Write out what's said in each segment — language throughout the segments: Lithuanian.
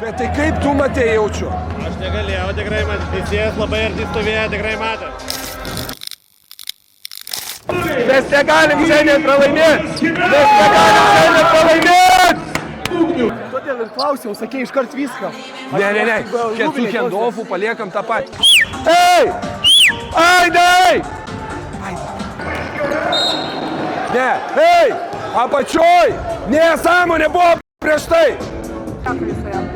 Bet tai kaip tu matei jaučiu? Aš negalėjau tikrai matyti. Teisėjas labai arti stovėjo, tikrai matė. Mes negalim šiandien pralaimėti! Mes negalim šiandien pralaimėti! Todėl ir klausiau, sakė iškart viską. Ne. Su Hendolfu paliekam tą patį. Ei! Aidai! Ne, ei! Apačioj! Nesąmonė buvo prieš tai!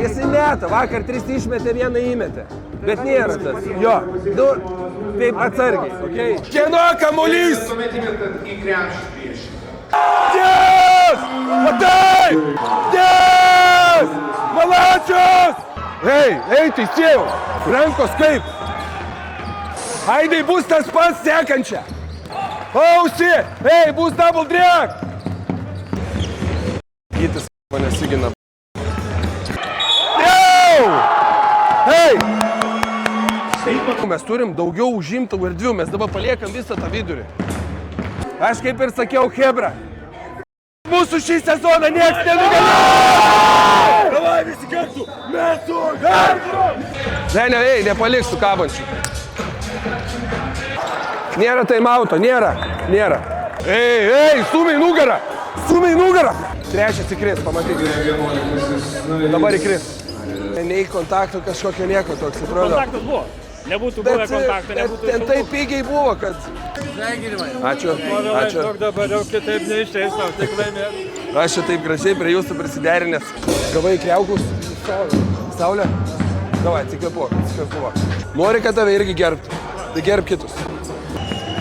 Jis įmeta, vakar 3 išmetė, 1 įmetė. Bet nėra tas. Jo, du, taip atsargiai, okei? Kieno kamuolys? Yes! Matai! Yes! Malačius! Ei, teisėjau! Rankos kaip? Aidai bus tas pats sekančia! Ausi! Ei, bus double drag! Gytis nesigina. Jau! Ei! Mes turim daugiau užimtų erdvių, mes dabar paliekam visą tą vidurį. Aš kaip ir sakiau, Hebra, mūsų šį sezoną nieks nenugalėjo! Davai visi kartu! Mes su Hebra! Ne, nepaliks su kabančiu. Nėra taimauto, nėra. Ei, stumiai nugarą! Trečias įkris, pamatyk. Dabar įkris. Nei kontakto kažkokio nieko toks, atrodo. Kontaktas buvo. Nebūtų buvę kontakto, nebūtų ten taip pigiai buvo, kad... Ačiū. Dabar jau kitaip neišeis, tau tik laimėt. Aš čia taip gražiai prie jūsų prisiderinęs. Gavai kriaukus? Saulė? Davai, atsikvėpuok. Nori, kad tave irgi gerbtų. Tai gerb kitus.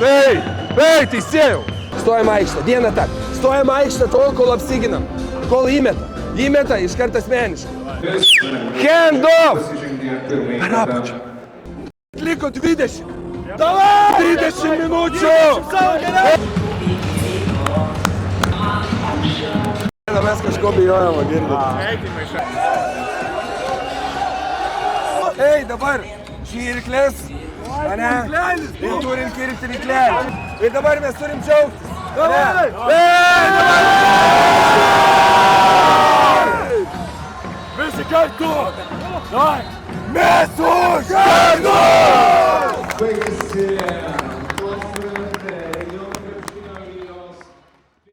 Ei, teisėjau! Stojam aikštę, dieną tak. Stojam aikštę tol, kol apsiginam. Kol įmeta. Įmeta iškart asmeniškai. Hand off! Per apačią. Liko 20. Davai! 30 minučių! Mes kažko bijojom, girdit. Ei, dabar žirklės. Ane? Ir turim kirpti ryklelį. Ir dabar mes turim džiaugtis. Davai! Visi kartu! Mes už kartu!